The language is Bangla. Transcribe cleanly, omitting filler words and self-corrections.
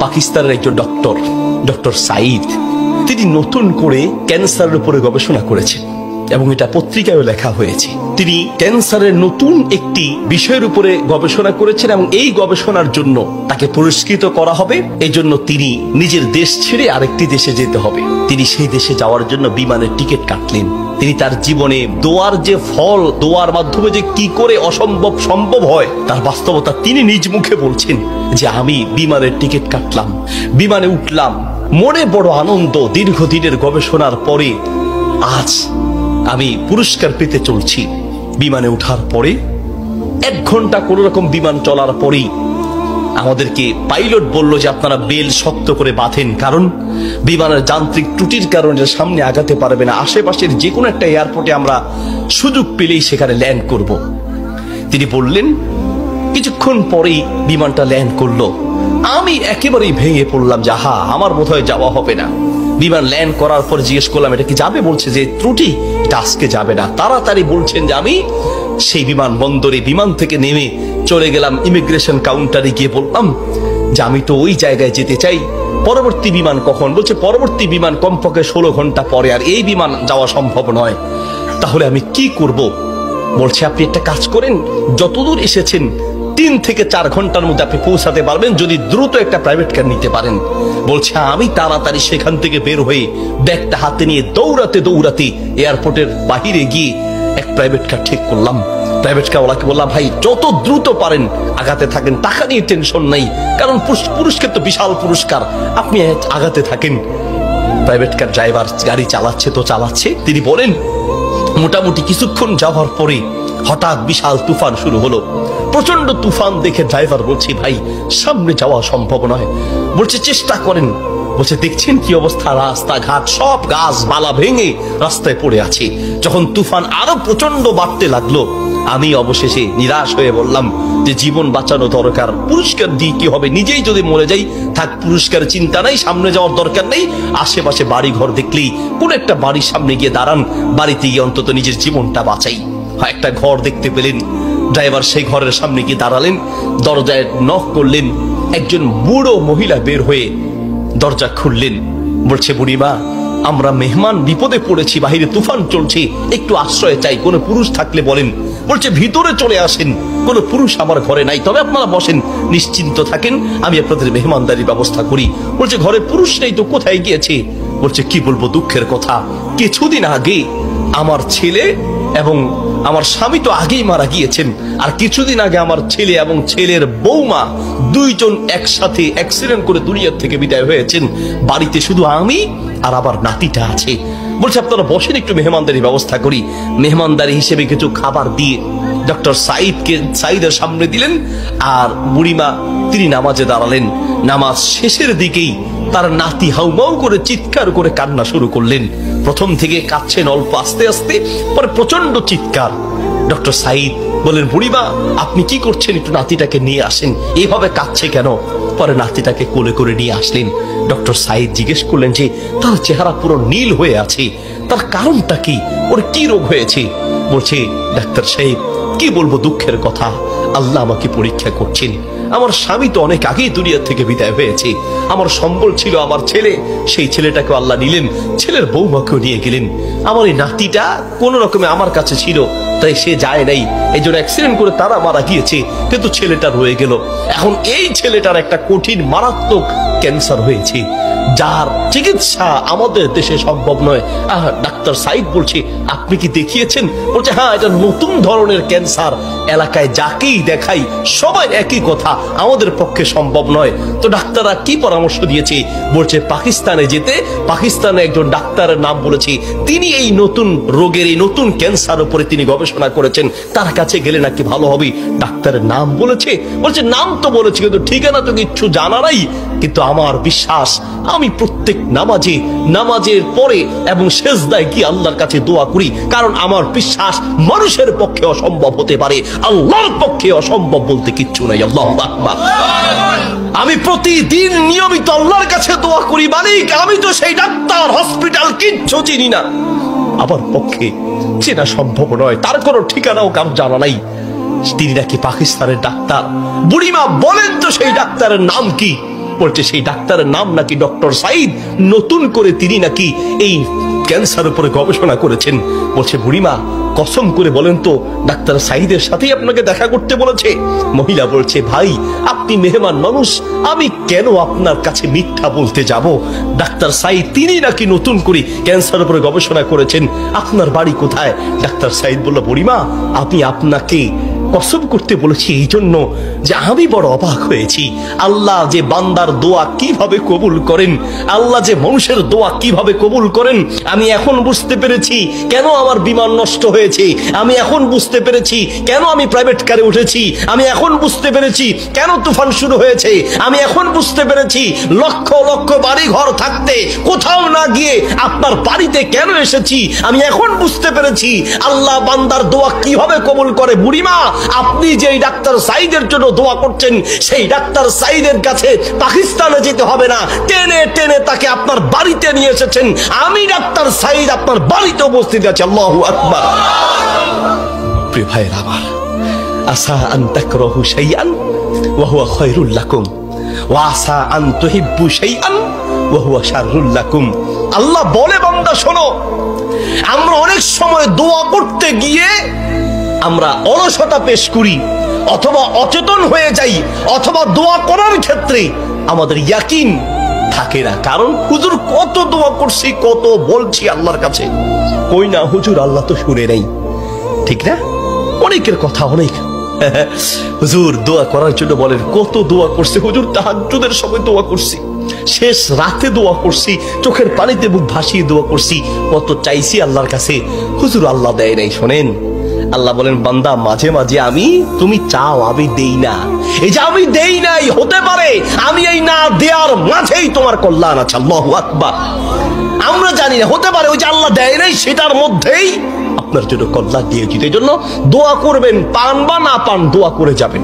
পাকিস্তানের একজন ডক্টর সাইদ, তিনি নতুন করে ক্যান্সারের উপরে গবেষণা করেছেন এবং এটা পত্রিকায় লেখা হয়েছে। তিনি ক্যান্সারের নতুন একটি বিষয়ের উপরে গবেষণা করেছেন এবং এই গবেষণার জন্য তাকে পুরস্কৃত করা হবে। এই জন্য তিনি নিজের দেশ ছেড়ে আরেকটি দেশে যেতে হবে। তিনি সেই দেশে যাওয়ার জন্য বিমানের টিকিট কাটলেন। তিনি তার জীবনে দোয়ার যে ফল, দোয়ার মাধ্যমে যে কি করে অসম্ভব সম্ভব হয় তার বাস্তবতা তিনি নিজ মুখে বলছেন যে আমি বিমানের টিকিট কাটলাম, বিমানে উঠলাম, মনে বড় আনন্দ। দীর্ঘদিনের গবেষণার পরে আজ আমি পুরস্কার পেতে চলছি। বিমানে ওঠার পরে 1 ঘন্টা কোন রকম বিমান চলার পরেই আমাদেরকে পাইলট বলল যে আপনারা বেল শক্ত করে বাঁধেন, কারণ বিমানের যান্ত্রিক ত্রুটির কারণে সামনে আগাতে পারবে না। আশেপাশের যে কোনো একটা এয়ারপোর্টে আমরা সুযোগ পেলেই সেখানে ল্যান্ড করব। তিনি বললেন। কিছুক্ষণ পরেই বিমানটা ল্যান্ড করলো। আমি একেবারেই ভেঙে পড়লাম যে আহা, আমার বোধহয় যাওয়া হবে না। বিমান ল্যান্ড করার পর জিজ্ঞেস করলাম এটা কি যাবে? বলছে যে ত্রুটি, এটা আজকে যাবে না। তাড়াতাড়ি বলছেন যে আমি সেই বিমানবন্দরে বিমান থেকে নেমে চলে গেলাম ইমিগ্রেশন কাউন্টারে, গিয়ে বললাম যে আমি তো ওই জায়গায় যেতে চাই। পরবর্তী বিমান কখন? বলছে পরবর্তী বিমান কমপক্ষে 16 ঘন্টা পরে, আর এই বিমান যাওয়া সম্ভব নয়। তাহলে আমি কি করব? বলছে আপনি একটা কাজ করেন, যতদূর এসেছেন 3 থেকে 4 ঘন্টার মধ্যে আপনি পৌঁছাতে পারবেন যদি দ্রুত একটা প্রাইভেট কার নিতে পারেন। বলছে আমি তাড়াতাড়ি সেখান থেকে বের হয়ে ব্যাগটা হাতে নিয়ে দৌড়াতে দৌড়াতে এয়ারপোর্টের বাহিরে গিয়ে এক প্রাইভেট কার ঠিক করলাম। প্রাইভেট কার ওলাকে বললাম ভাই যত দ্রুত পারেন আগাতে থাকেন, টাকা নিয়ে টেনশন নাই, কারণ পুরস্কার তো বিশাল পুরস্কার, আপনি আগাতে থাকেন। প্রাইভেট কার ড্রাইভার গাড়ি চালাচ্ছে তো চালাচ্ছে। তিনি বলেন মোটামুটি কিছুক্ষণ যাওয়ার পরে হঠাৎ বিশাল তুফান শুরু হলো। প্রচন্ড তুফান দেখে ড্রাইভার বলছে ভাই সামনে যাওয়া সম্ভব নয়। বলছে চেষ্টা করেন। বলছে দেখছেন কি অবস্থা, রাস্তাঘাট সব গাছ বালা ভেঙে রাস্তায় পড়ে আছে। যখন তুফান আরো প্রচন্ড বাড়তে লাগলো আমি অবশেষে নিরাশ হয়ে বললাম যে জীবন বাঁচানো দরকার, পুরস্কার দিয়ে কি হবে, নিজেই যদি মরে যাই থাক, পুরস্কার চিন্তা নাই, সামনে যাওয়ার দরকার নেই। আশেপাশে বাড়ি ঘর দেখলেই কোন একটা বাড়ির সামনে গিয়ে দাঁড়ান, বাড়িতে গিয়ে অন্তত নিজের জীবনটা বাঁচাই। একটা ঘর দেখতে পেলেন, ড্রাইভার সেই ঘরের সামনে গিয়ে দাঁড়ালেন, দরজায় নক করলেন। একজন বুড়ো মহিলা বের হয়ে দরজা খুললেন। বলছে বুড়িমা আমরা মেহমান বিপদে পড়েছি, বাহিরে তুফান চলছে, একটু আশ্রয় চাই, কোনো পুরুষ থাকলে বলেন। বলছে ভিতরে চলে আসেন, কোনো পুরুষ আমার ঘরে নাই, তবে আপনারা বসেন, নিশ্চিন্ত থাকেন, আমি আপনাদের মেহমানদারির ব্যবস্থা করি। বলছে ঘরে পুরুষ নেই তো কোথায় গিয়েছে? বলছে কি বলবো দুঃখের কথা, কিছুদিন আগে আমার ছেলে এবং আমার স্বামী তো আগেই মারা গিয়েছেন, আর কিছুদিন আগে আমার ছেলে এবং ছেলের বৌমা দুইজন একসাথে অ্যাক্সিডেন্ট করে দুনিয়ার থেকে বিদায় হয়েছেন। বাড়িতে শুধু আমি আর আবার নাতিটা আছে। বলছে আপনারা বসেন, একটু মেহমানদারি ব্যবস্থা করি। মেহমানদারি হিসেবে কিছু খাবার দিয়ে ডক্টর সাইদের সামনে দিলেন, আর বুড়িমা তিনি নামাজে দাঁড়ালেন। নামাজ শেষের দিকেই তার নাতি হাউমাউ করে চিৎকার করে কান্না শুরু করলেন। প্রথম থেকে কাঁদছেন অল্প, আস্তে আস্তে, পরে প্রচন্ড চিৎকার। ডক্টর সাইদ বলেন বুড়িমা আপনি কি করছেন, একটু নাতিটাকে নিয়ে আসেন, এইভাবে কাঁদছে কেন? পরে নাতিটাকে কোলে করে নিয়ে আসলেন। ডক্টর সাইদ জিজ্ঞেস করলেন যে তার চেহারা পুরো নীল হয়ে আছে, তার কারণটা কি, ওর কি রোগ হয়েছে? বলছে ডাক্তার সাহেব কি বলবো দুঃখের কথা, আল্লাহ আমাকে পরীক্ষা করছেন। আমার স্বামী তো অনেক আগেই দুনিয়া থেকে বিদায় হয়েছে, আমার সম্বল ছিল আমার ছেলে, সেই ছেলেটাকে আল্লাহ নিলেন, ছেলের বৌমাকেও নিয়ে গেলেন। আমার এই নাতিটা কোন রকমে আমার কাছে ছিল, তাই সে যায় নাই, এই জন্য অ্যাক্সিডেন্ট করে তারা মারা গিয়েছে, কিন্তু ছেলেটা রয়ে গেল। এখন এই ছেলেটার একটা কঠিন মারাত্মক ক্যান্সার হয়েছে, যার চিকিৎসা আমাদের দেশে সম্ভব নয়। ডাক্তার সাইদ বলছে আপনি কি দেখিয়েছেন? বলছে হ্যাঁ, এটা নতুন ধরনের ক্যান্সার, এলাকায় যাকেই দেখাই সবাই একই কথা, আমাদের পক্ষে সম্ভব নয়। তো ডাক্তাররা কি পরামর্শ দিয়েছে? বলছে পাকিস্তানে যেতে। পাকিস্তানে একজন ডাক্তারের নাম বলেছে, তিনি এই নতুন রোগের, এই নতুন ক্যান্সার উপরে তিনি গবেষণা করেছেন, তার কাছে গেলে নাকি ভালো হবে। ডাক্তারের নাম বলেছে? বলছে নাম তো বলেছে, কিন্তু ঠিকানা তো কিচ্ছু জানা নাই। কিন্তু আমার বিশ্বাস, আমি প্রত্যেক নামাজের পরে এবং সেজদায় গিয়ে আল্লাহর কাছে দোয়া করি, কারণ আমার বিশ্বাস মানুষের পক্ষে অসম্ভব হতে পারে, আল্লাহর পক্ষে অসম্ভব বলতে কিচ্ছু নাই। আল্লাহু আকবার। আমি প্রতিদিন নিয়মিত আল্লাহর কাছে দোয়া করি, মালিক আমি তো সেই ডাক্তার, হসপিটাল কিচ্ছু চিনি না, আমার পক্ষে চেনা সম্ভব নয়, তার কোনো ঠিকানাও কাম জানা নাই। তিনি নাকি পাকিস্তানের ডাক্তার। বুড়িমা বলেন তো সেই ডাক্তারের নাম কি? বলছে সেই ডাক্তারের নাম নাকি ডক্টর সাইদ, নতুন করে তিনি নাকি এই ক্যান্সার উপরে গবেষণা করেছেন। বলছে বুড়িমা কসম করে বলেন তো ডাক্তার সাইদের সাথেই আপনাকে দেখা করতে বলেছে? মহিলা বলছে ভাই আপনি মেহমান মানুষ, আমি কেন আপনার কাছে মিথ্যা বলতে যাব? ডাক্তার সাইদ তিনি নাকি নতুন করে ক্যান্সার উপরে গবেষণা করেছেন, আপনার বাড়ি কোথায়? ডাক্তার সাইদ বলল বুড়িমা আমি আপনাকে কসম করতে বলেছি এই জন্য যে আমি বড় অবাক হয়েছি, আল্লাহ যে বান্দার দোয়া কিভাবে কবুল করেন, আল্লাহ যে মানুষের দোয়া কিভাবে কবুল করেন, আমি এখন বুঝতে পেরেছি কেন আমার বিমান নষ্ট হয়েছে, আমি এখন বুঝতে পেরেছি কেন আমি প্রাইভেট কারে উঠেছি, আমি এখন বুঝতে পেরেছি কেন তুফান শুরু হয়েছে, আমি এখন বুঝতে পেরেছি লক্ষ লক্ষ বাড়ি ঘর থাকতে কোথাও না গিয়ে আপনার বাড়িতে কেন এসেছি, আমি এখন বুঝতে পেরেছি আল্লাহ বান্দার দোয়া কিভাবে কবুল করে। বুড়িমা আপনি যেই ডাক্তার সাইদের জন্য দোয়া করছেন সেই ডাক্তার সাইদের কাছে পাকিস্তানে যেতে হবে না, টেনে টেনে তাকে আপনার বাড়িতে নিয়ে এসেছেন, আমি ডাক্তার সাইদ আপনার বাড়িতে উপস্থিত আছি। আল্লাহু আকবার। প্রিয় ভাইরা আমার, আসা আন তাকরাহু শাইআন ওয়া হুয়া খায়রুল লাকুম ওয়া আসা আন তুহিব্বু শাইআন ওয়া হুয়া শাররুল লাকুম। আল্লাহ বলে বান্দা শোনো, আমরা অনেক সময় দোয়া করতে গিয়ে আমরা অলসতা পেশ করি, অথবা অচেতন হয়ে যাই, অথবা দোয়া করার ক্ষেত্রে আমাদের ইয়াকিন থাকে না। কারণ হুজুর কত দোয়া করছি, কত বলছি আল্লাহর কাছে, কই না হুজুর আল্লাহ তো শুনে নেই, ঠিক না? অনেকের কথা অনেক হুজুর দোয়া করার জন্য বলেন, কত দোয়া করছে হুজুর, তাহাজ্জুদের সময় দোয়া করছি, শেষ রাতে দোয়া করছি, চোখের পানিতে বুক ভাসিয়ে দোয়া করছি, কত চাইছি আল্লাহর কাছে, হুজুর আল্লাহ দেয় নাই। শোনেন আল্লাহ বলেন বান্দা মাঝে মাঝে আমি তুমি চাও আমি দেই না, এই যে আমি দেই নাই হতে পারে আমি এই না দেওয়ার মাঝেই তোমার কল্যাণ আছে। আল্লাহু আকবার। আমরা জানি না, হতে পারে ওই যে আল্লাহ দেয় নাই সেটার মধ্যেই আপনার জন্য কল্যাণ দিয়েছি। এই জন্য দোয়া করবেন, পান বা না পান দোয়া করে যাবেন।